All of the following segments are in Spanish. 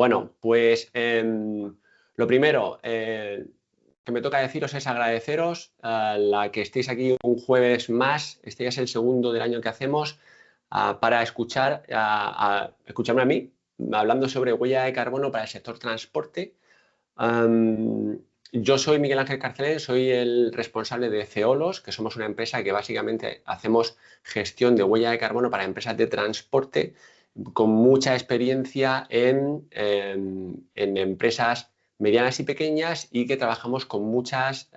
Bueno, pues lo primero que me toca deciros es agradeceros a la que estéis aquí un jueves más. Este ya es el segundo del año que hacemos para escucharme a mí hablando sobre huella de carbono para el sector transporte. Yo soy Miguel Ángel Carcelén, soy el responsable de Ceolos, que somos una empresa que básicamente hacemos gestión de huella de carbono para empresas de transporte con mucha experiencia en empresas medianas y pequeñas y que trabajamos con muchas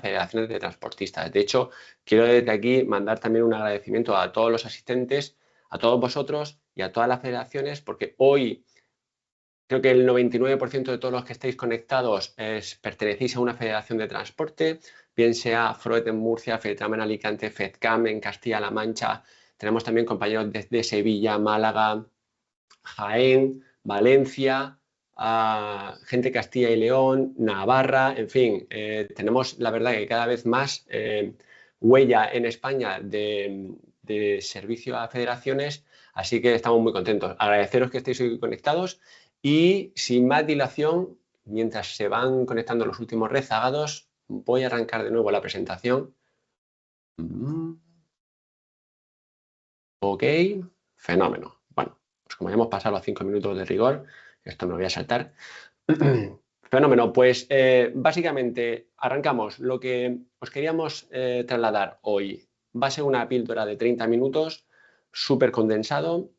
federaciones de transportistas. De hecho, quiero desde aquí mandar también un agradecimiento a todos los asistentes, a todos vosotros y a todas las federaciones, porque hoy creo que el 99% de todos los que estáis conectados pertenecéis a una federación de transporte, bien sea FROET en Murcia, FEDTRAM en Alicante, FEDCAM en Castilla-La Mancha. Tenemos también compañeros desde Sevilla, Málaga, Jaén, Valencia, gente de Castilla y León, Navarra, en fin. Tenemos la verdad que cada vez más huella en España de servicio a federaciones, así que estamos muy contentos. Agradeceros que estéis hoy conectados. Y sin más dilación, mientras se van conectando los últimos rezagados, voy a arrancar de nuevo la presentación. Ok, fenómeno. Bueno, pues como ya hemos pasado los 5 minutos de rigor, esto me lo voy a saltar. Fenómeno, pues básicamente arrancamos. Lo que os queríamos trasladar hoy va a ser una píldora de 30 minutos, súper condensado.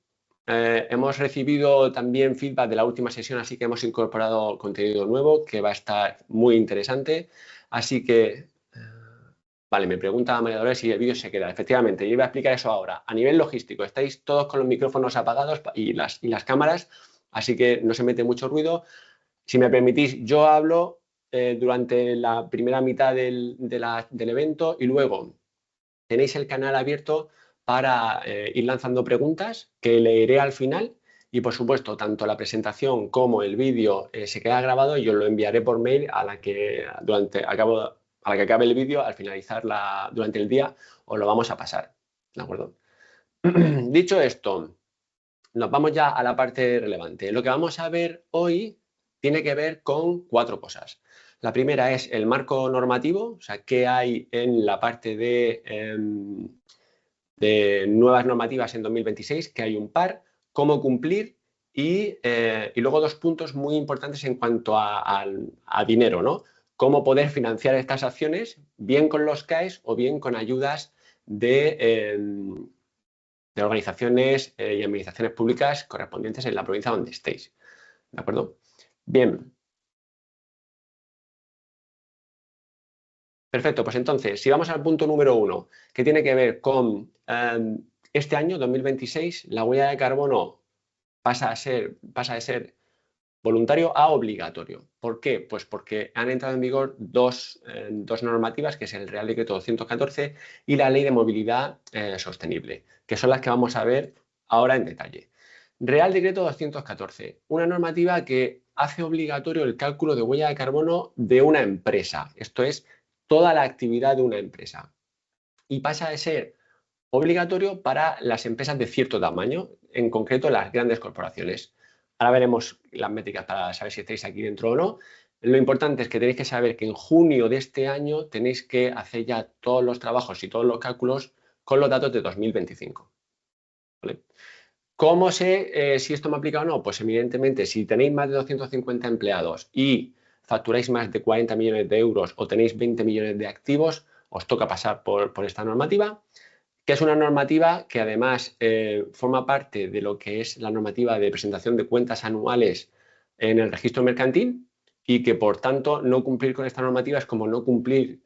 Hemos recibido también feedback de la última sesión, así que hemos incorporado contenido nuevo que va a estar muy interesante. Así que, vale, me pregunta María Dolores si el vídeo se queda. Efectivamente, yo iba a explicar eso ahora. A nivel logístico, estáis todos con los micrófonos apagados y las cámaras, así que no se mete mucho ruido. Si me permitís, yo hablo durante la primera mitad del evento y luego tenéis el canal abierto para ir lanzando preguntas que leeré al final y, por supuesto, tanto la presentación como el vídeo se queda grabado y os lo enviaré por mail a la que acabe el vídeo, al finalizar durante el día, os lo vamos a pasar. ¿De acuerdo? Dicho esto, nos vamos ya a la parte relevante. Lo que vamos a ver hoy tiene que ver con 4 cosas. La primera es el marco normativo, o sea, qué hay en la parte de nuevas normativas en 2026, que hay un par, cómo cumplir y luego 2 puntos muy importantes en cuanto a dinero, ¿no? Cómo poder financiar estas acciones, bien con los CAEs o bien con ayudas de organizaciones y administraciones públicas correspondientes en la provincia donde estéis. ¿De acuerdo? Bien. Perfecto, pues entonces, si vamos al punto número 1, que tiene que ver con este año, 2026, la huella de carbono pasa de ser voluntario a obligatorio. ¿Por qué? Pues porque han entrado en vigor dos normativas, que es el Real Decreto 214 y la Ley de Movilidad Sostenible, que son las que vamos a ver ahora en detalle. Real Decreto 214, una normativa que hace obligatorio el cálculo de huella de carbono de una empresa. Esto es toda la actividad de una empresa. Y pasa de ser obligatorio para las empresas de cierto tamaño, en concreto las grandes corporaciones. Ahora veremos las métricas para saber si estáis aquí dentro o no. Lo importante es que tenéis que saber que en junio de este año tenéis que hacer ya todos los trabajos y todos los cálculos con los datos de 2025. ¿Vale? ¿Cómo sé si esto me aplica o no? Pues evidentemente, si tenéis más de 250 empleados y facturáis más de 40 millones de euros o tenéis 20 millones de activos, os toca pasar por esta normativa, que es una normativa que además forma parte de lo que es la normativa de presentación de cuentas anuales en el registro mercantil y que, por tanto, no cumplir con esta normativa es como no cumplir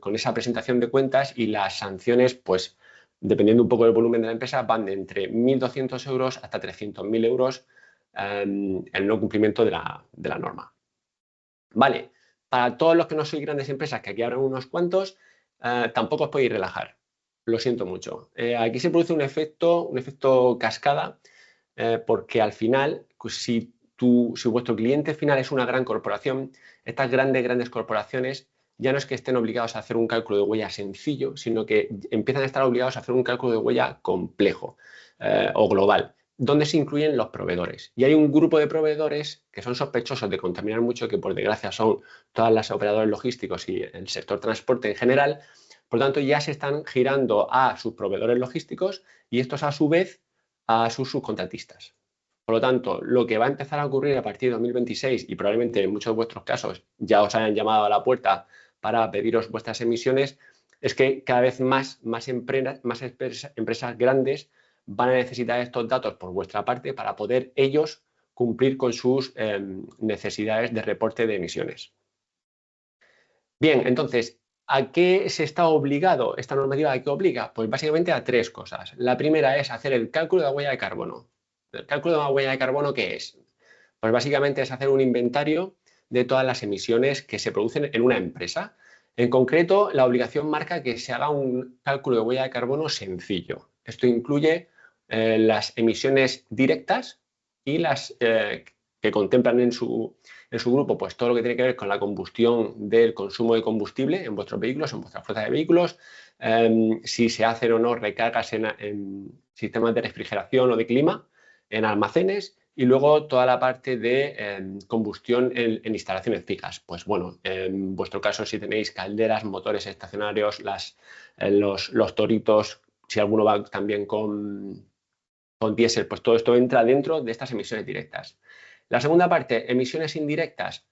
con esa presentación de cuentas y las sanciones, pues, dependiendo un poco del volumen de la empresa, van de entre 1.200 euros hasta 300.000 euros el no cumplimiento de la norma. Vale, para todos los que no sois grandes empresas, que aquí habrá unos cuantos, tampoco os podéis relajar. Lo siento mucho. Aquí se produce un efecto cascada, porque al final, pues, si vuestro cliente final es una gran corporación, estas grandes corporaciones ya no es que estén obligados a hacer un cálculo de huella sencillo, sino que empiezan a estar obligados a hacer un cálculo de huella complejo o global. donde se incluyen los proveedores. Y hay un grupo de proveedores que son sospechosos de contaminar mucho, que por desgracia son todas las operadores logísticos y el sector transporte en general. Por lo tanto, ya se están girando a sus proveedores logísticos y estos a su vez a sus subcontratistas. Por lo tanto, lo que va a empezar a ocurrir a partir de 2026 y probablemente en muchos de vuestros casos ya os hayan llamado a la puerta para pediros vuestras emisiones, es que cada vez más empresas grandes van a necesitar estos datos por vuestra parte para poder ellos cumplir con sus necesidades de reporte de emisiones. Bien, entonces, ¿a qué se está obligado esta normativa? ¿A qué obliga? Pues básicamente a tres cosas. La primera es hacer el cálculo de la huella de carbono. ¿El cálculo de la huella de carbono qué es? Pues básicamente es hacer un inventario de todas las emisiones que se producen en una empresa. En concreto, la obligación marca que se haga un cálculo de huella de carbono sencillo. Esto incluye las emisiones directas y las que contemplan en su grupo, pues todo lo que tiene que ver con la combustión del consumo de combustible en vuestros vehículos, en vuestra flota de vehículos, si se hacen o no recargas en sistemas de refrigeración o de clima, en almacenes, y luego toda la parte de combustión en instalaciones fijas. Pues bueno, en vuestro caso, si tenéis calderas, motores estacionarios, los toritos, si alguno va también con diésel, pues todo esto entra dentro de estas emisiones directas. La segunda parte, emisiones indirectas.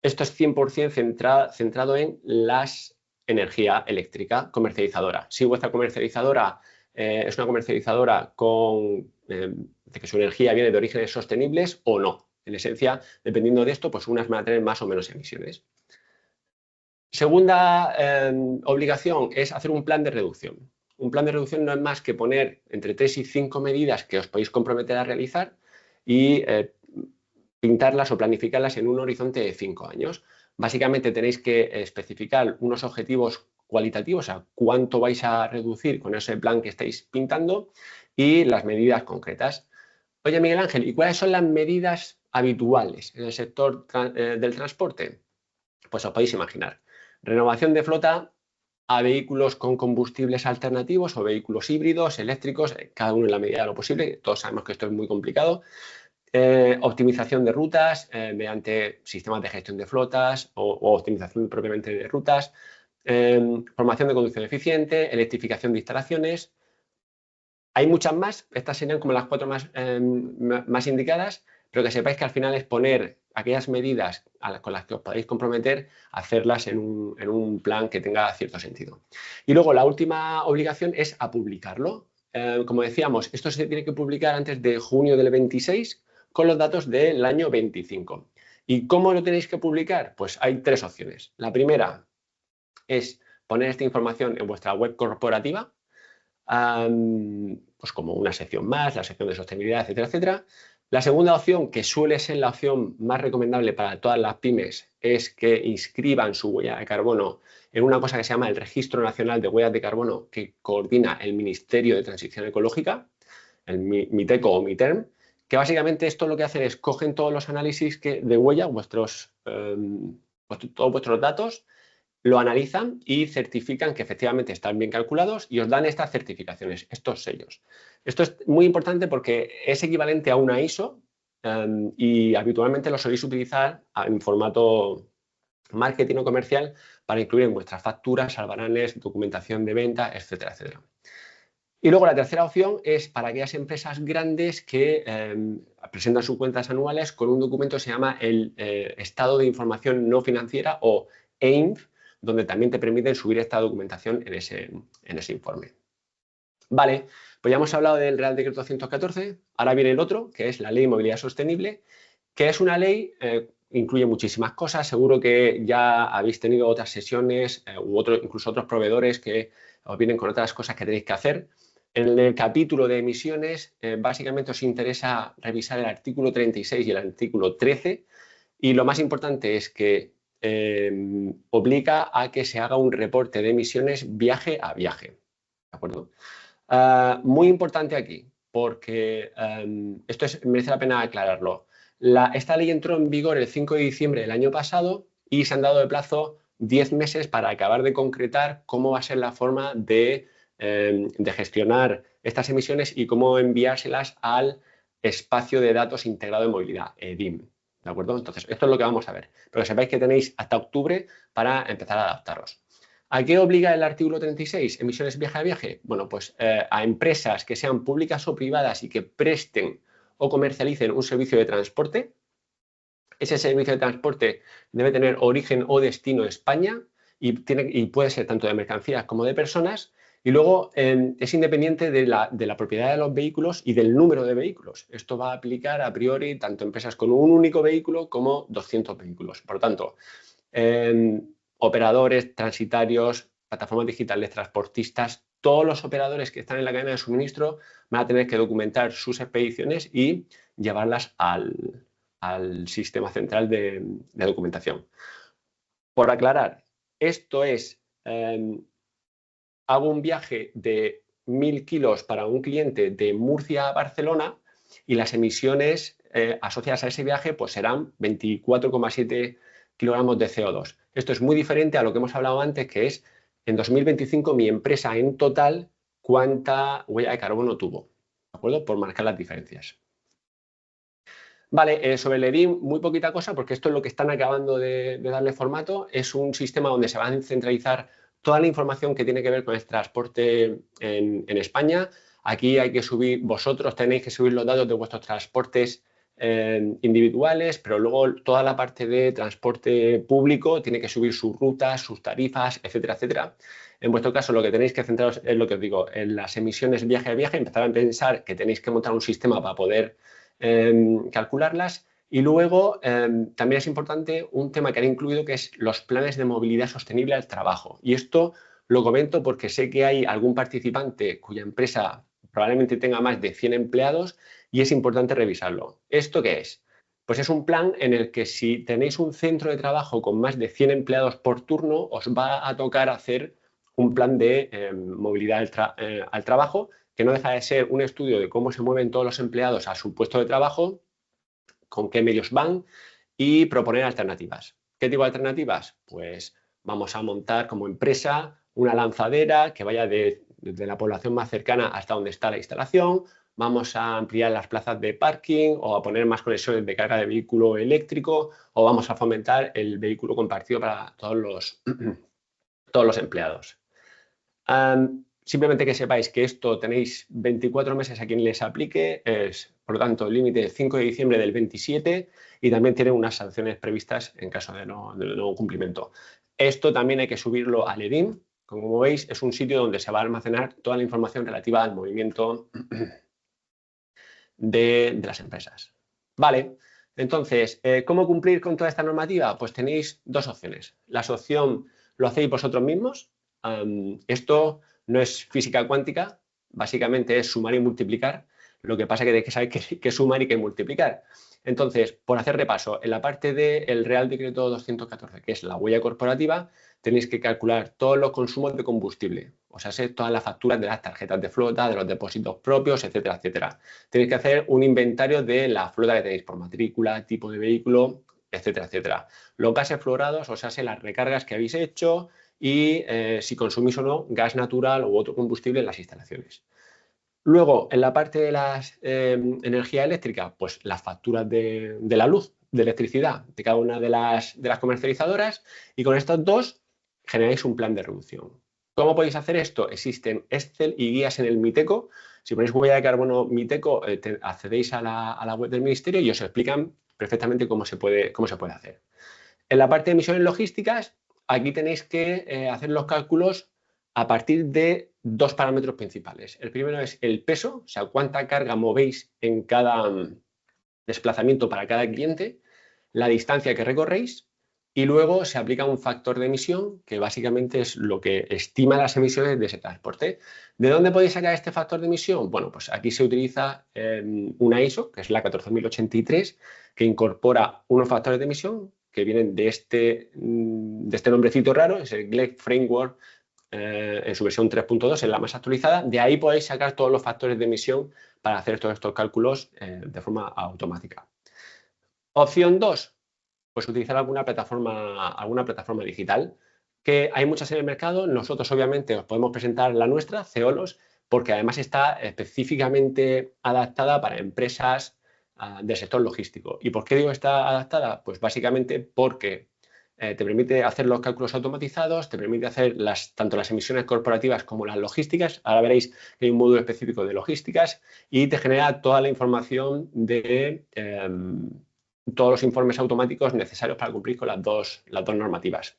Esto es 100% centrado en la energía eléctrica comercializadora. Si vuestra comercializadora es una comercializadora de que su energía viene de orígenes sostenibles o no. En esencia, dependiendo de esto, pues unas van a tener más o menos emisiones. Segunda obligación es hacer un plan de reducción. Un plan de reducción no es más que poner entre 3 y 5 medidas que os podéis comprometer a realizar y pintarlas o planificarlas en un horizonte de 5 años. Básicamente tenéis que especificar unos objetivos cualitativos, a cuánto vais a reducir con ese plan que estáis pintando, y las medidas concretas. Oye, Miguel Ángel, ¿y cuáles son las medidas habituales en el sector del transporte? Pues os podéis imaginar. Renovación de flota a vehículos con combustibles alternativos o vehículos híbridos, eléctricos, cada uno en la medida de lo posible. Todos sabemos que esto es muy complicado. Optimización de rutas mediante sistemas de gestión de flotas o optimización propiamente de rutas, formación de conducción eficiente, electrificación de instalaciones. Hay muchas más, estas serían como las 4 más indicadas, pero que sepáis que al final es poner aquellas medidas con las que os podéis comprometer a hacerlas en un plan que tenga cierto sentido. Y luego la última obligación es a publicarlo. Como decíamos, esto se tiene que publicar antes de junio del 26 con los datos del año 25. ¿Y cómo lo tenéis que publicar? Pues hay 3 opciones. La primera es poner esta información en vuestra web corporativa, pues como una sección más, la sección de sostenibilidad, etcétera, etcétera. La segunda opción, que suele ser la opción más recomendable para todas las pymes, es que inscriban su huella de carbono en una cosa que se llama el Registro Nacional de Huellas de Carbono, que coordina el Ministerio de Transición Ecológica, el MITECO o MITERM, que básicamente esto lo que hacen es cogen todos los análisis de huella, todos vuestros datos, lo analizan y certifican que efectivamente están bien calculados y os dan estas certificaciones, estos sellos. Esto es muy importante porque es equivalente a una ISO y habitualmente lo soléis utilizar en formato marketing o comercial para incluir en vuestras facturas, albaranes, documentación de venta, etcétera, etcétera. Y luego la tercera opción es para aquellas empresas grandes que presentan sus cuentas anuales con un documento que se llama el Estado de Información No Financiera o EINF, donde también te permiten subir esta documentación en ese informe. Vale, pues ya hemos hablado del Real Decreto 114, ahora viene el otro, que es la Ley de Movilidad Sostenible, que es una ley, incluye muchísimas cosas, seguro que ya habéis tenido otras sesiones incluso otros proveedores que os vienen con otras cosas que tenéis que hacer. En el capítulo de emisiones, básicamente os interesa revisar el artículo 36 y el artículo 13, y lo más importante es que obliga a que se haga un reporte de emisiones viaje a viaje. ¿De acuerdo? Muy importante aquí, porque esto merece la pena aclararlo. Esta ley entró en vigor el 5 de diciembre del año pasado y se han dado de plazo 10 meses para acabar de concretar cómo va a ser la forma de gestionar estas emisiones y cómo enviárselas al espacio de datos integrado de movilidad, EDIM. ¿De acuerdo? Entonces, esto es lo que vamos a ver. Pero que sepáis que tenéis hasta octubre para empezar a adaptaros. ¿A qué obliga el artículo 36? Emisiones viaje a viaje. Bueno, pues a empresas que sean públicas o privadas y que presten o comercialicen un servicio de transporte. Ese servicio de transporte debe tener origen o destino España y puede ser tanto de mercancías como de personas. Y luego es independiente de la propiedad de los vehículos y del número de vehículos. Esto va a aplicar a priori tanto a empresas con un único vehículo como 200 vehículos. Por lo tanto, operadores, transitarios, plataformas digitales, transportistas, todos los operadores que están en la cadena de suministro van a tener que documentar sus expediciones y llevarlas al sistema central de documentación. Por aclarar, esto es, hago un viaje de 1000 kilos para un cliente de Murcia a Barcelona y las emisiones asociadas a ese viaje pues serán 24,7 kilogramos de CO2. Esto es muy diferente a lo que hemos hablado antes, que es en 2025 mi empresa en total cuánta huella de carbono tuvo, ¿de acuerdo? Por marcar las diferencias. Vale, sobre el EDIM, muy poquita cosa, porque esto es lo que están acabando de darle formato. Es un sistema donde se va a centralizar toda la información que tiene que ver con el transporte en España. Aquí hay que subir, vosotros tenéis que subir los datos de vuestros transportes individuales, pero luego toda la parte de transporte público tiene que subir sus rutas, sus tarifas, etcétera, etcétera. En vuestro caso, lo que tenéis que centraros es lo que os digo, en las emisiones viaje a viaje, empezar a pensar que tenéis que montar un sistema para poder calcularlas. Y luego también es importante un tema que han incluido, que es los planes de movilidad sostenible al trabajo. Y esto lo comento porque sé que hay algún participante cuya empresa probablemente tenga más de 100 empleados y es importante revisarlo. ¿Esto qué es? Pues es un plan en el que si tenéis un centro de trabajo con más de 100 empleados por turno, os va a tocar hacer un plan de movilidad al trabajo, que no deja de ser un estudio de cómo se mueven todos los empleados a su puesto de trabajo, con qué medios van y proponer alternativas. ¿Qué tipo de alternativas? Pues vamos a montar como empresa una lanzadera que vaya desde la población más cercana hasta donde está la instalación, vamos a ampliar las plazas de parking o a poner más conexiones de carga de vehículo eléctrico o vamos a fomentar el vehículo compartido para todos los empleados. Simplemente que sepáis que esto tenéis 24 meses a quien les aplique, es por lo tanto el límite 5 de diciembre del 27 y también tiene unas sanciones previstas en caso de no cumplimiento. Esto también hay que subirlo al EDIM. Como veis, es un sitio donde se va a almacenar toda la información relativa al movimiento de las empresas. Vale, entonces, ¿cómo cumplir con toda esta normativa? Pues tenéis dos opciones. La opción lo hacéis vosotros mismos. Esto no es física cuántica, básicamente es sumar y multiplicar. Lo que pasa es que tenéis que saber qué sumar y qué multiplicar. Entonces, por hacer repaso, en la parte del Real Decreto 214, que es la huella corporativa, tenéis que calcular todos los consumos de combustible, o sea, todas las facturas de las tarjetas de flota, de los depósitos propios, etcétera, etcétera. Tenéis que hacer un inventario de la flota que tenéis por matrícula, tipo de vehículo, etcétera, etcétera. Los gases fluorados, o sea, las recargas que habéis hecho y si consumís o no gas natural u otro combustible en las instalaciones. Luego, en la parte de la energía eléctrica, pues las facturas de la luz, de electricidad, de cada una de las comercializadoras, y con estos dos generáis un plan de reducción. ¿Cómo podéis hacer esto? Existen Excel y guías en el Miteco. Si ponéis huella de carbono Miteco, accedéis a la web del Ministerio y os explican perfectamente cómo se puede hacer. En la parte de emisiones logísticas, aquí tenéis que hacer los cálculos a partir de dos parámetros principales. El primero es el peso, o sea, cuánta carga movéis en cada desplazamiento para cada cliente, la distancia que recorréis y luego se aplica un factor de emisión que básicamente es lo que estima las emisiones de ese transporte. ¿De dónde podéis sacar este factor de emisión? Bueno, pues aquí se utiliza una ISO, que es la 14083, que incorpora unos factores de emisión que vienen de este nombrecito raro, es el GLEC Framework en su versión 3.2, es la más actualizada. De ahí podéis sacar todos los factores de emisión para hacer todos estos cálculos de forma automática. Opción 2, pues utilizar alguna plataforma digital, que hay muchas en el mercado. Nosotros obviamente os podemos presentar la nuestra, Ceolos, porque además está específicamente adaptada para empresas del sector logístico. ¿Y por qué digo está adaptada? Pues básicamente porque te permite hacer los cálculos automatizados, te permite hacer tanto las emisiones corporativas como las logísticas. Ahora veréis que hay un módulo específico de logísticas y te genera toda la información de todos los informes automáticos necesarios para cumplir con las dos normativas.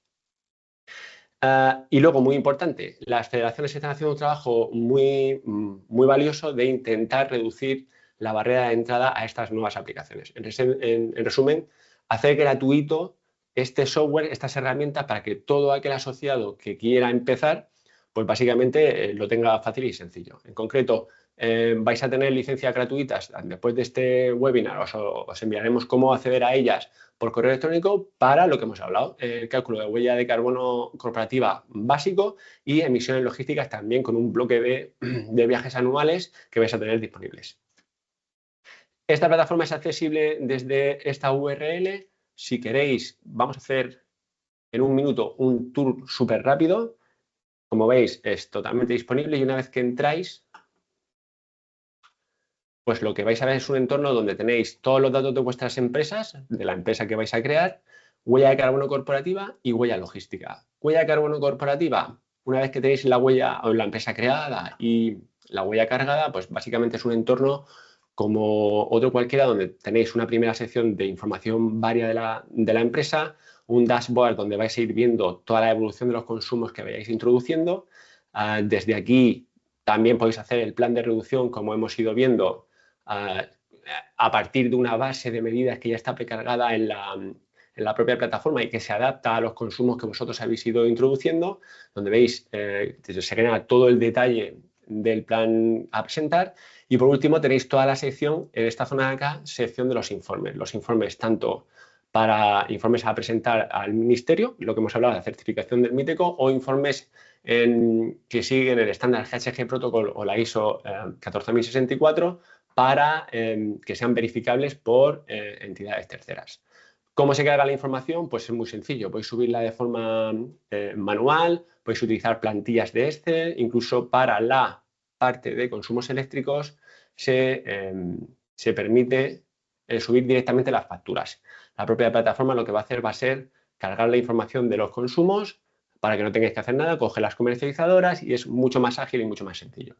Y luego, muy importante, las federaciones están haciendo un trabajo muy valioso de intentar reducir la barrera de entrada a estas nuevas aplicaciones. En resumen, hacer gratuito este software, estas herramientas, para que todo aquel asociado que quiera empezar, pues básicamente lo tenga fácil y sencillo. En concreto, vais a tener licencias gratuitas. Después de este webinar os enviaremos cómo acceder a ellas por correo electrónico para lo que hemos hablado, el cálculo de huella de carbono corporativa básico y emisiones logísticas también con un bloque de viajes anuales que vais a tener disponibles. Esta plataforma es accesible desde esta URL. Si queréis, vamos a hacer en un minuto un tour súper rápido. Como veis, es totalmente disponible y una vez que entráis, pues lo que vais a ver es un entorno donde tenéis todos los datos de vuestras empresas, de la empresa que vais a crear, huella de carbono corporativa y huella logística. Huella de carbono corporativa, una vez que tenéis la huella o la empresa creada y la huella cargada, pues básicamente es un entorno como otro cualquiera donde tenéis una primera sección de información varia de la empresa, un dashboard donde vais a ir viendo toda la evolución de los consumos que vayáis introduciendo. Desde aquí también podéis hacer el plan de reducción, como hemos ido viendo, a partir de una base de medidas que ya está precargada en la propia plataforma y que se adapta a los consumos que vosotros habéis ido introduciendo, donde veis se genera todo el detalle del plan a presentar. Y por último tenéis toda la sección, en esta zona de acá, sección de los informes tanto para informes a presentar al ministerio, lo que hemos hablado de certificación del MITECO, o informes que siguen el estándar GHG Protocol o la ISO 14064 para que sean verificables por entidades terceras. ¿Cómo se carga la información? Pues es muy sencillo. Podéis subirla de forma manual, podéis utilizar plantillas de Excel, incluso para la parte de consumos eléctricos se permite subir directamente las facturas. La propia plataforma lo que va a hacer va a ser cargar la información de los consumos para que no tengáis que hacer nada, coge las comercializadoras y es mucho más ágil y mucho más sencillo.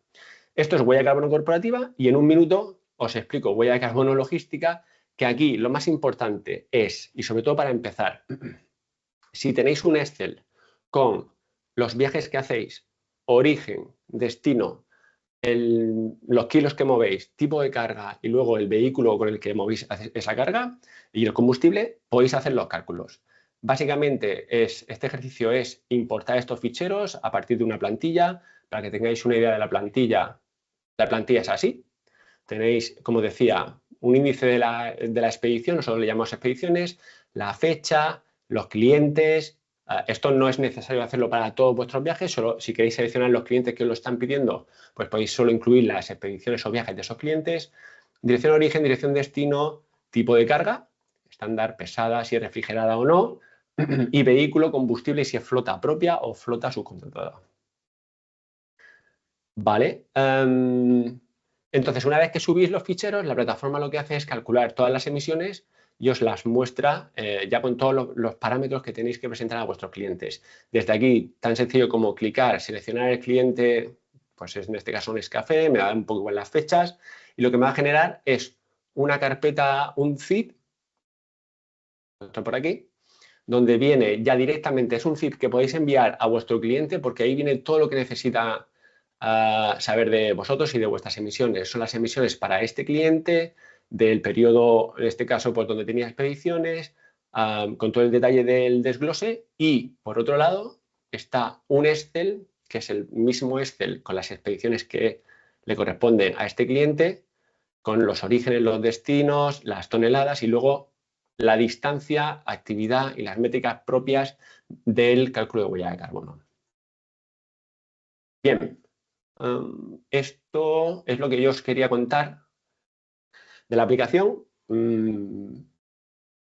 Esto es huella de carbono corporativa y en un minuto os explico huella de carbono logística, que aquí lo más importante es, y sobre todo para empezar, si tenéis un Excel con los viajes que hacéis, origen, destino, los kilos que movéis, tipo de carga y luego el vehículo con el que movéis esa carga y el combustible, podéis hacer los cálculos. Básicamente este ejercicio es importar estos ficheros a partir de una plantilla. Para que tengáis una idea de la plantilla es así. Tenéis, como decía, un índice de la expedición, nosotros le llamamos expediciones, la fecha, los clientes. Esto no es necesario hacerlo para todos vuestros viajes, solo si queréis seleccionar los clientes que os lo están pidiendo, pues podéis solo incluir las expediciones o viajes de esos clientes. Dirección de origen, dirección de destino, tipo de carga, estándar, pesada, si es refrigerada o no, y vehículo, combustible, si es flota propia o flota subcontratada. Vale. Entonces, una vez que subís los ficheros, la plataforma lo que hace es calcular todas las emisiones y os las muestra ya con todos los parámetros que tenéis que presentar a vuestros clientes. Desde aquí, tan sencillo como clicar, seleccionar el cliente, pues en este caso un Nescafé, me da un poco igual las fechas, y lo que me va a generar es una carpeta, un zip, por aquí, donde viene ya directamente, es un zip que podéis enviar a vuestro cliente porque ahí viene todo lo que necesita saber de vosotros y de vuestras emisiones. Son las emisiones para este cliente, del periodo, en este caso, pues donde tenía expediciones, con todo el detalle del desglose. Y, por otro lado, está un Excel, que es el mismo Excel con las expediciones que le corresponden a este cliente, con los orígenes, los destinos, las toneladas y luego la distancia, actividad y las métricas propias del cálculo de huella de carbono. Bien, esto es lo que yo os quería contar de la aplicación.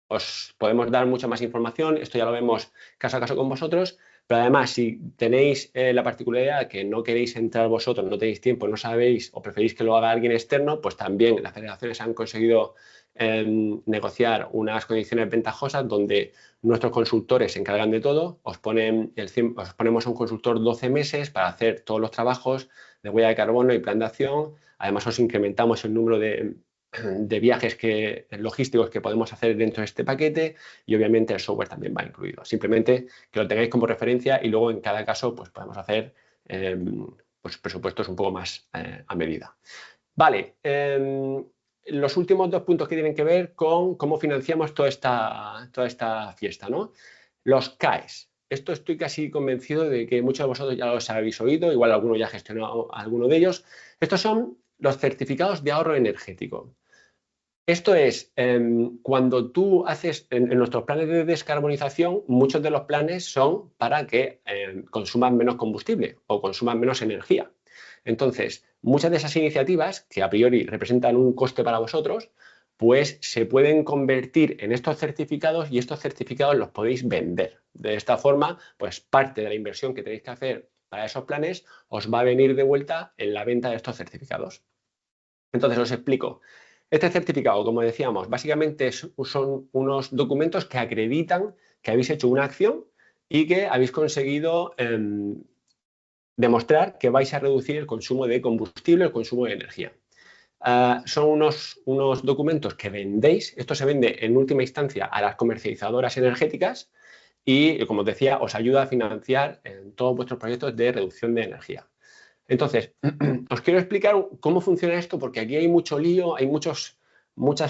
Os podemos dar mucha más información, esto ya lo vemos caso a caso con vosotros, Pero además, si tenéis la particularidad que no queréis entrar vosotros, no tenéis tiempo, no sabéis o preferís que lo haga alguien externo, pues también las federaciones han conseguido negociar unas condiciones ventajosas donde nuestros consultores se encargan de todo, os ponemos a un consultor 12 meses para hacer todos los trabajos de huella de carbono y plan de acción. Además, os incrementamos el número de viajes logísticos que podemos hacer dentro de este paquete y obviamente el software también va incluido. Simplemente que lo tengáis como referencia y luego en cada caso pues podemos hacer pues, presupuestos un poco más a medida. Vale, los últimos 2 puntos que tienen que ver con cómo financiamos toda esta fiesta, ¿no? Los CAEs. Esto estoy casi convencido de que muchos de vosotros ya los habéis oído, igual alguno ya ha gestionado alguno de ellos. Estos son los certificados de ahorro energético. Esto es, cuando tú haces, en nuestros planes de descarbonización, muchos de los planes son para que consuman menos combustible o consuman menos energía. Entonces, muchas de esas iniciativas, que a priori representan un coste para vosotros, pues se pueden convertir en estos certificados y estos certificados los podéis vender. De esta forma, pues parte de la inversión que tenéis que hacer para esos planes os va a venir de vuelta en la venta de estos certificados. Entonces, os explico. Este certificado, como decíamos, básicamente son unos documentos que acreditan que habéis hecho una acción y que habéis conseguido demostrar que vais a reducir el consumo de combustible, el consumo de energía. Son unos documentos que vendéis. Esto se vende en última instancia a las comercializadoras energéticas y, como os decía, os ayuda a financiar todos vuestros proyectos de reducción de energía. Entonces, os quiero explicar cómo funciona esto porque aquí hay mucho lío, hay muchas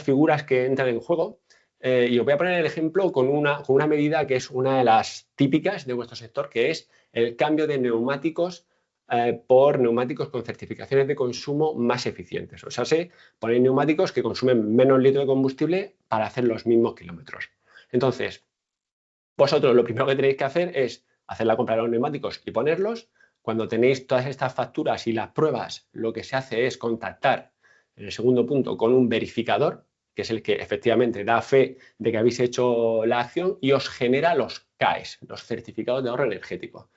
figuras que entran en juego y os voy a poner el ejemplo con una medida que es una de las típicas de vuestro sector, que es el cambio de neumáticos por neumáticos con certificaciones de consumo más eficientes. O sea, ponéis neumáticos que consumen menos litro de combustible para hacer los mismos kilómetros. Entonces, vosotros lo primero que tenéis que hacer es hacer la compra de los neumáticos y ponerlos. Cuando tenéis todas estas facturas y las pruebas, lo que se hace es contactar, en el segundo punto, con un verificador, que es el que efectivamente da fe de que habéis hecho la acción y os genera los CAEs, los certificados de ahorro energético.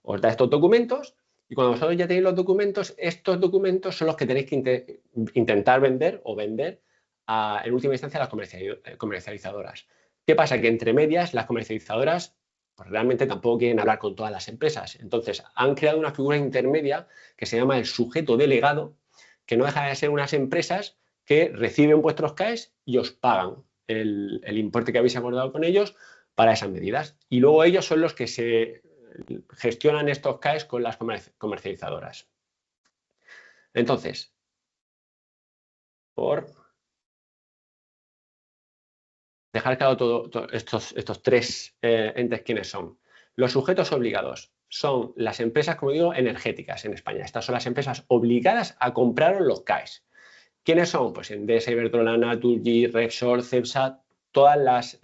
Os da estos documentos y cuando vosotros ya tenéis los documentos, estos documentos son los que tenéis que intentar vender en última instancia a las comercializadoras. ¿Qué pasa? Que entre medias las comercializadoras pues realmente tampoco quieren hablar con todas las empresas. Entonces, han creado una figura intermedia que se llama el sujeto delegado, que no deja de ser unas empresas que reciben vuestros CAEs y os pagan el importe que habéis acordado con ellos para esas medidas. Y luego ellos son los que se gestionan estos CAEs con las comercializadoras. Entonces, por dejar claro todos estos 3 entes quiénes son. Los sujetos obligados son las empresas, como digo, energéticas en España. Estas son las empresas obligadas a comprar los CAEs. ¿Quiénes son? Pues Endesa, Iberdrola, Naturgy, Repsol, Cepsa, todas las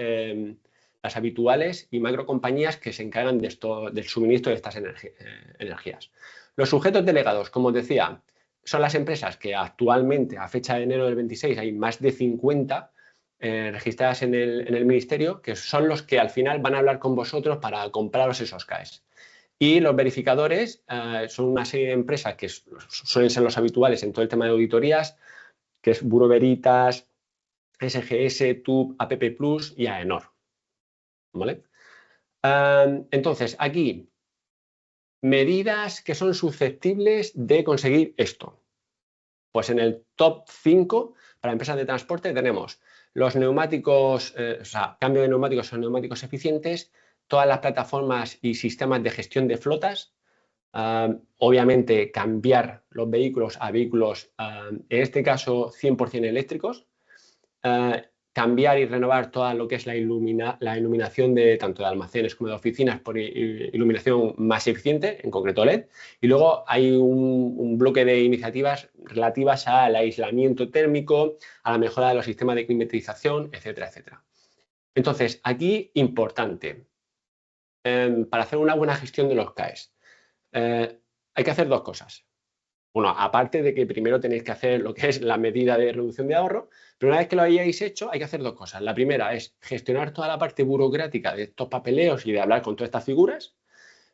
habituales y macrocompañías que se encargan del suministro de estas energías. Los sujetos delegados, como os decía, son las empresas que actualmente, a fecha de enero del 26, hay más de 50 registradas en el ministerio, que son los que al final van a hablar con vosotros para compraros esos CAEs. Y los verificadores son una serie de empresas que suelen ser los habituales en todo el tema de auditorías, que es Bureau Veritas, SGS, TUB, APP Plus y AENOR. ¿Vale? Entonces, aquí, medidas que son susceptibles de conseguir esto. Pues en el top 5 para empresas de transporte tenemos los neumáticos, o sea, cambio de neumáticos son neumáticos eficientes, todas las plataformas y sistemas de gestión de flotas, obviamente cambiar los vehículos a vehículos, en este caso 100% eléctricos, cambiar y renovar toda lo que es la iluminación de tanto de almacenes como de oficinas por iluminación más eficiente, en concreto LED. Y luego hay un bloque de iniciativas relativas al aislamiento térmico, a la mejora de los sistemas de climatización, etcétera, etcétera. Entonces, aquí, importante, para hacer una buena gestión de los CAEs, hay que hacer 2 cosas. Bueno, aparte de que primero tenéis que hacer lo que es la medida de reducción de ahorro, pero una vez que lo hayáis hecho hay que hacer 2 cosas. La primera es gestionar toda la parte burocrática de estos papeleos y de hablar con todas estas figuras.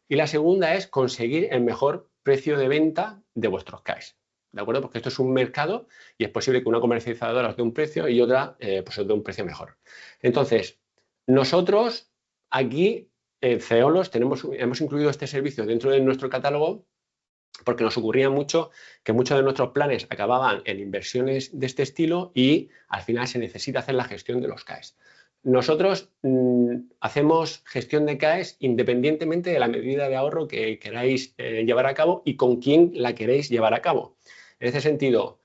Y la segunda es conseguir el mejor precio de venta de vuestros CAEs. ¿De acuerdo? Porque esto es un mercado y es posible que una comercializadora os dé un precio y otra pues os dé un precio mejor. Entonces, nosotros aquí en Ceolos hemos incluido este servicio dentro de nuestro catálogo porque nos ocurría mucho que muchos de nuestros planes acababan en inversiones de este estilo y al final se necesita hacer la gestión de los CAEs. Nosotros hacemos gestión de CAEs independientemente de la medida de ahorro que queráis llevar a cabo y con quién la queréis llevar a cabo. En ese sentido,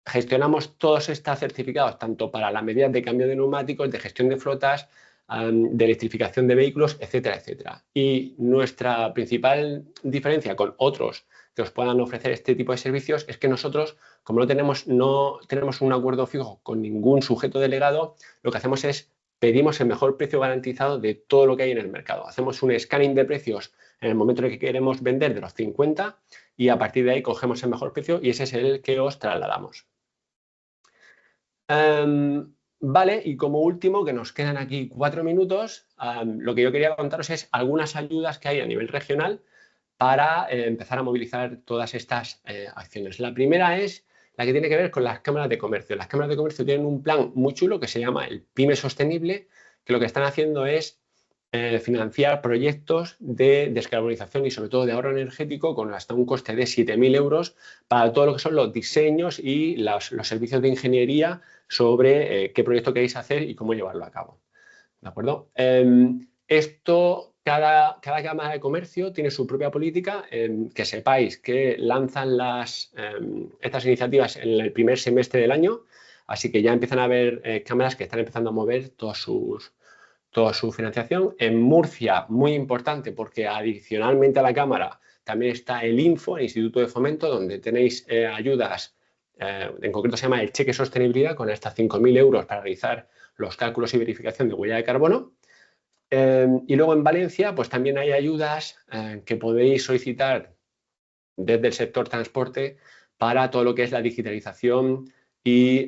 gestionamos todos estos certificados tanto para las medidas de cambio de neumáticos, de gestión de flotas, de electrificación de vehículos, etcétera, etcétera. Y nuestra principal diferencia con otros que os puedan ofrecer este tipo de servicios es que nosotros, como no tenemos un acuerdo fijo con ningún sujeto delegado, lo que hacemos es pedimos el mejor precio garantizado de todo lo que hay en el mercado. Hacemos un scanning de precios en el momento en el que queremos vender de los 50 y a partir de ahí cogemos el mejor precio y ese es el que os trasladamos. Vale, y como último, que nos quedan aquí 4 minutos, lo que yo quería contaros es algunas ayudas que hay a nivel regional para empezar a movilizar todas estas acciones. La primera es la que tiene que ver con las cámaras de comercio. Las cámaras de comercio tienen un plan muy chulo que se llama el PYME Sostenible, que lo que están haciendo es financiar proyectos de descarbonización y sobre todo de ahorro energético con hasta un coste de 7.000 euros para todo lo que son los diseños y los servicios de ingeniería sobre qué proyecto queréis hacer y cómo llevarlo a cabo. ¿De acuerdo? Cada cámara de comercio tiene su propia política, que sepáis que lanzan estas iniciativas en el primer semestre del año, así que ya empiezan a haber cámaras que están empezando a mover toda su financiación. En Murcia, muy importante, porque adicionalmente a la cámara también está el INFO, el Instituto de Fomento, donde tenéis ayudas, en concreto se llama el cheque sostenibilidad, con hasta 5.000 euros para realizar los cálculos y verificación de huella de carbono. Y luego en Valencia, pues también hay ayudas que podéis solicitar desde el sector transporte para todo lo que es la digitalización y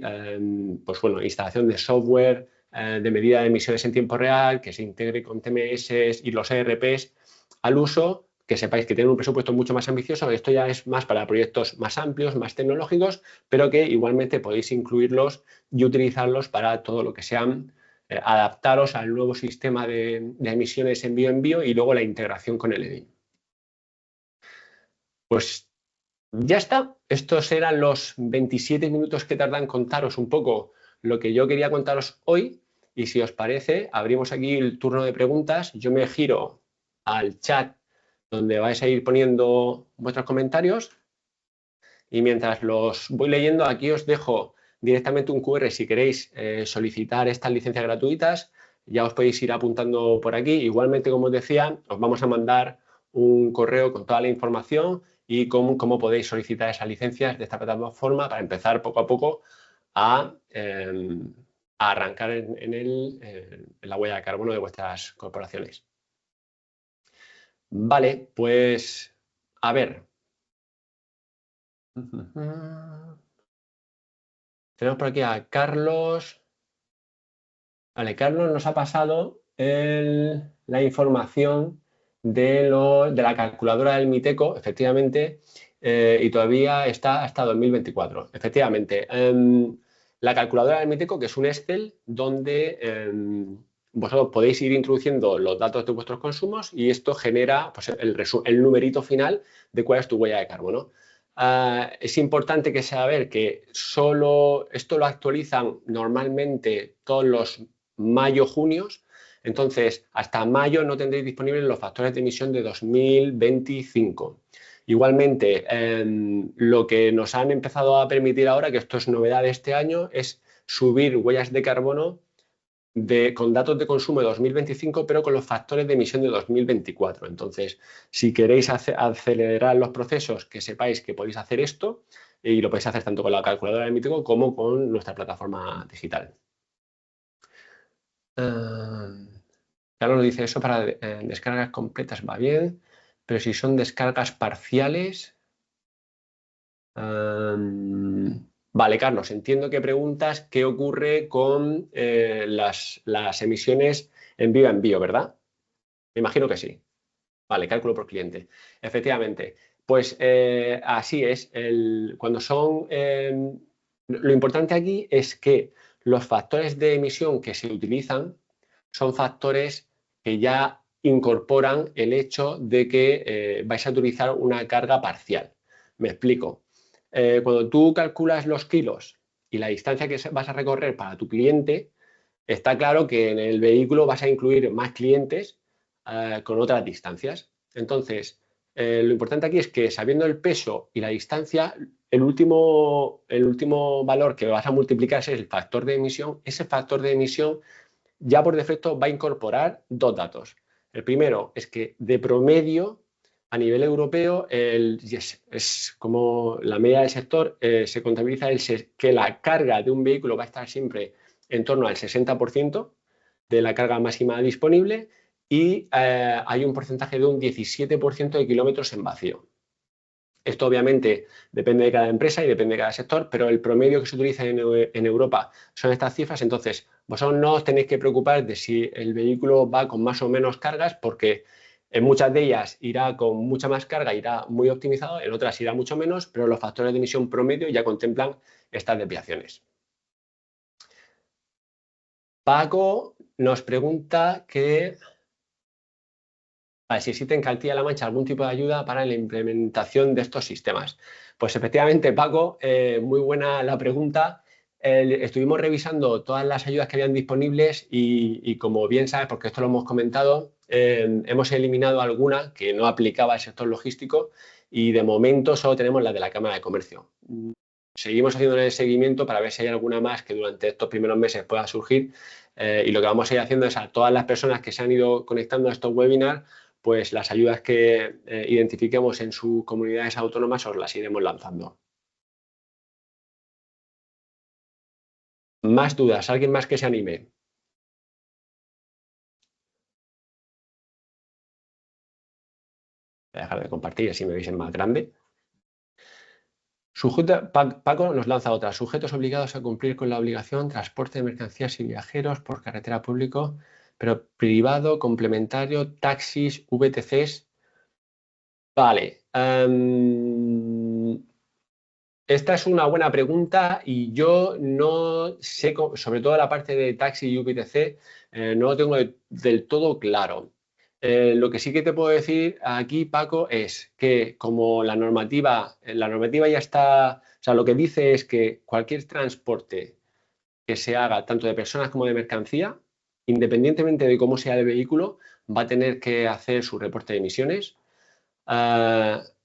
pues bueno, instalación de software de medida de emisiones en tiempo real, que se integre con TMS y los ERPs al uso, que sepáis que tienen un presupuesto mucho más ambicioso. Esto ya es más para proyectos más amplios, más tecnológicos, pero que igualmente podéis incluirlos y utilizarlos para todo lo que sean adaptaros al nuevo sistema de emisiones envío-envío y luego la integración con el EDIN. Pues ya está. Estos eran los 27 minutos que tardan en contaros un poco lo que yo quería contaros hoy. Y si os parece, abrimos aquí el turno de preguntas. Yo me giro al chat donde vais a ir poniendo vuestros comentarios. Y mientras los voy leyendo, aquí os dejo directamente un QR si queréis solicitar estas licencias gratuitas. Ya os podéis ir apuntando por aquí. Igualmente, como os decía, os vamos a mandar un correo con toda la información y cómo podéis solicitar esas licencias de esta plataforma para empezar poco a poco a arrancar en la huella de carbono de vuestras corporaciones. Vale, pues a ver. Tenemos por aquí a Carlos. Vale, Carlos nos ha pasado la información de la calculadora del Miteco, efectivamente, y todavía está hasta 2024. Efectivamente, la calculadora del Miteco, que es un Excel donde vosotros podéis ir introduciendo los datos de vuestros consumos y esto genera pues, el numerito final de cuál es tu huella de carbono. Es importante que saber que esto lo actualizan normalmente todos los mayo-junios, entonces hasta mayo no tendréis disponibles los factores de emisión de 2025. Igualmente, lo que nos han empezado a permitir ahora, que esto es novedad de este año, es subir huellas de carbono con datos de consumo de 2025, pero con los factores de emisión de 2024. Entonces, si queréis acelerar los procesos, que sepáis que podéis hacer esto y lo podéis hacer tanto con la calculadora de Miteco como con nuestra plataforma digital. Carlos nos dice eso para descargas completas va bien, pero si son descargas parciales... Vale, Carlos, entiendo que preguntas qué ocurre con las emisiones envío-envío, ¿verdad? Me imagino que sí. Vale, cálculo por cliente. Efectivamente. Pues así es. Cuando son... lo importante aquí es que los factores de emisión que se utilizan son factores que ya incorporan el hecho de que vais a utilizar una carga parcial. Me explico. Cuando tú calculas los kilos y la distancia que vas a recorrer para tu cliente, está claro que en el vehículo vas a incluir más clientes con otras distancias. Entonces, lo importante aquí es que sabiendo el peso y la distancia, el último valor que vas a multiplicar es el factor de emisión. Ese factor de emisión ya por defecto va a incorporar dos datos. El primero es que de promedio a nivel europeo es como la media del sector, se contabiliza que la carga de un vehículo va a estar siempre en torno al 60% de la carga máxima disponible y hay un porcentaje de un 17% de kilómetros en vacío. Esto obviamente depende de cada empresa y depende de cada sector, pero el promedio que se utiliza en Europa son estas cifras. Entonces, vosotros no os tenéis que preocupar de si el vehículo va con más o menos cargas, porque en muchas de ellas irá con mucha más carga, irá muy optimizado, en otras irá mucho menos, pero los factores de emisión promedio ya contemplan estas desviaciones. Paco nos pregunta que si existe en Castilla-La Mancha algún tipo de ayuda para la implementación de estos sistemas. Pues efectivamente, Paco, muy buena la pregunta. Estuvimos revisando todas las ayudas que habían disponibles y como bien sabes, porque esto lo hemos comentado, hemos eliminado alguna que no aplicaba al sector logístico y de momento solo tenemos la de la Cámara de Comercio. Seguimos haciendo el seguimiento para ver si hay alguna más que durante estos primeros meses pueda surgir y lo que vamos a ir haciendo es a todas las personas que se han ido conectando a estos webinars, pues las ayudas que identifiquemos en sus comunidades autónomas os las iremos lanzando. ¿Más dudas? ¿Alguien más que se anime? Voy a dejar de compartir así me veis en más grande. Paco nos lanza otra. Sujetos obligados a cumplir con la obligación transporte de mercancías y viajeros por carretera público, pero privado, complementario, taxis, VTCs. Vale. Esta es una buena pregunta y yo no sé, sobre todo la parte de taxi y VTC, no lo tengo del todo claro. Lo que sí que te puedo decir aquí, Paco, es que como la normativa ya está, o sea, lo que dice es que cualquier transporte que se haga tanto de personas como de mercancía, independientemente de cómo sea el vehículo, va a tener que hacer su reporte de emisiones.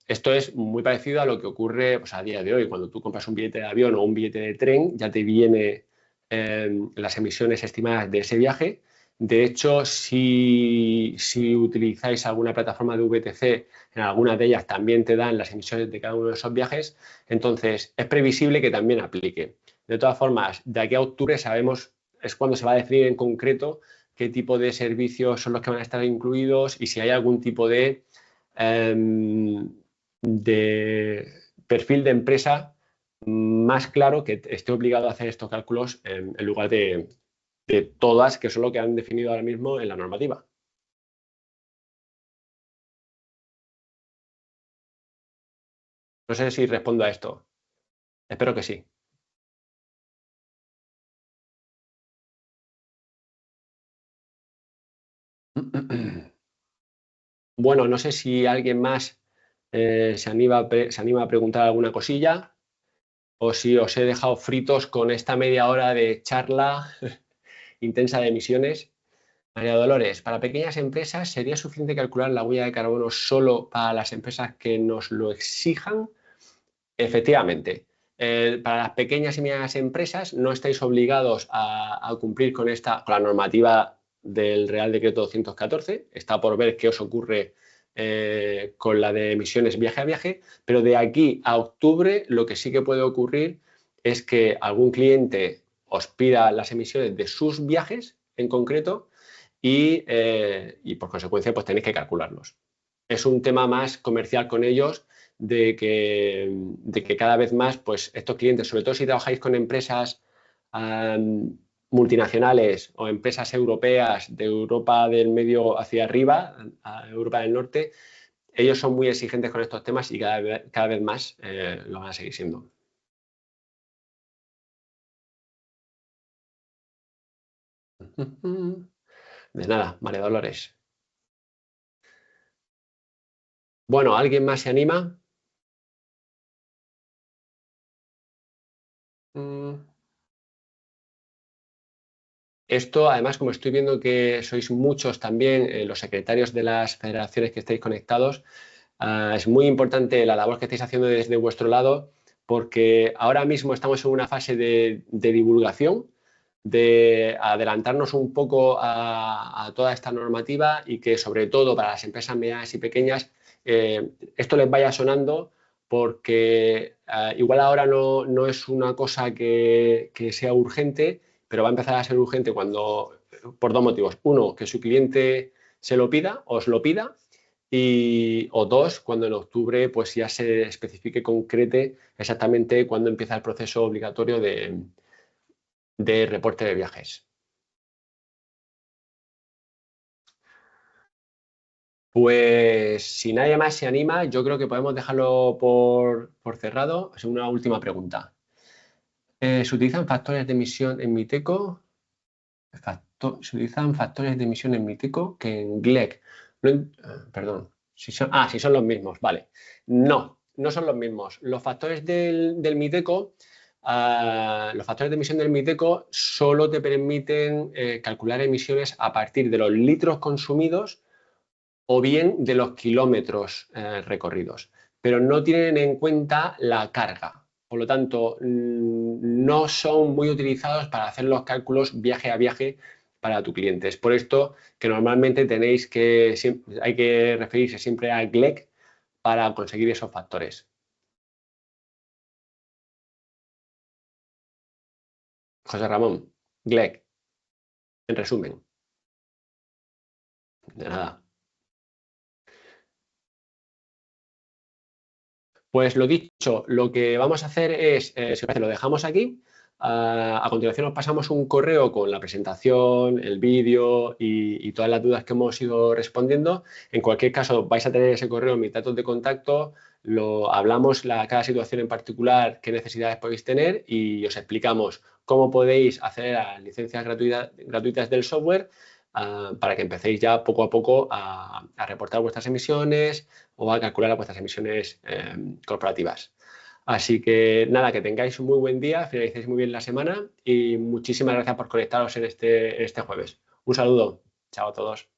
Esto es muy parecido a lo que ocurre pues, a día de hoy. Cuando tú compras un billete de avión o un billete de tren, ya te viene las emisiones estimadas de ese viaje. De hecho, si utilizáis alguna plataforma de VTC, en algunas de ellas también te dan las emisiones de cada uno de esos viajes. Entonces, es previsible que también aplique. De todas formas, de aquí a octubre sabemos, es cuando se va a definir en concreto qué tipo de servicios son los que van a estar incluidos y si hay algún tipo de perfil de empresa más claro que esté obligado a hacer estos cálculos en lugar de todas, que son lo que han definido ahora mismo en la normativa. No sé si respondo a esto. Espero que sí. Bueno, no sé si alguien más se anima a preguntar alguna cosilla o si os he dejado fritos con esta media hora de charla intensa de emisiones. María Dolores, para pequeñas empresas, ¿sería suficiente calcular la huella de carbono solo para las empresas que nos lo exijan? Efectivamente. Para las pequeñas y medianas empresas no estáis obligados a cumplir con la normativa del Real Decreto 214. Está por ver qué os ocurre con la de emisiones viaje a viaje, pero de aquí a octubre lo que sí que puede ocurrir es que algún cliente os pida las emisiones de sus viajes en concreto y por consecuencia pues tenéis que calcularlos. Es un tema más comercial con ellos de que cada vez más pues estos clientes, sobre todo si trabajáis con empresas multinacionales o empresas europeas de Europa del medio hacia arriba, a Europa del norte, ellos son muy exigentes con estos temas y cada vez más lo van a seguir siendo. De nada, María Dolores. Bueno, ¿alguien más se anima? Esto, además, como estoy viendo que sois muchos también, los secretarios de las federaciones que estáis conectados, es muy importante la labor que estáis haciendo desde vuestro lado, porque ahora mismo estamos en una fase de divulgación, de adelantarnos un poco a toda esta normativa y que, sobre todo, para las empresas medianas y pequeñas, esto les vaya sonando, porque igual ahora no es una cosa que sea urgente, pero va a empezar a ser urgente por dos motivos. Uno, que su cliente se lo pida, os lo pida, o dos, cuando en octubre pues ya se especifique, concrete exactamente cuándo empieza el proceso obligatorio de reporte de viajes. Pues si nadie más se anima, yo creo que podemos dejarlo por cerrado. Es una última pregunta. ¿Se utilizan factores de emisión en Miteco? Se utilizan factores de emisión en Miteco que en GLEC. Perdón. Si son los mismos, vale. No son los mismos. Los factores del Miteco, los factores de emisión del Miteco solo te permiten calcular emisiones a partir de los litros consumidos o bien de los kilómetros recorridos, pero no tienen en cuenta la carga. Por lo tanto, no son muy utilizados para hacer los cálculos viaje a viaje para tu cliente. Es por esto que normalmente hay que referirse siempre a GLEC para conseguir esos factores. José Ramón, GLEC, en resumen. De nada. Pues lo dicho, lo que vamos a hacer es, si os parece, lo dejamos aquí. A continuación os pasamos un correo con la presentación, el vídeo y todas las dudas que hemos ido respondiendo. En cualquier caso, vais a tener ese correo en mis datos de contacto, hablamos cada situación en particular, qué necesidades podéis tener y os explicamos cómo podéis acceder a las licencias gratuitas del software para que empecéis ya poco a poco a reportar vuestras emisiones o a calcular vuestras emisiones corporativas. Así que nada, que tengáis un muy buen día, finalicéis muy bien la semana y muchísimas gracias por conectaros en este jueves. Un saludo. Chao a todos.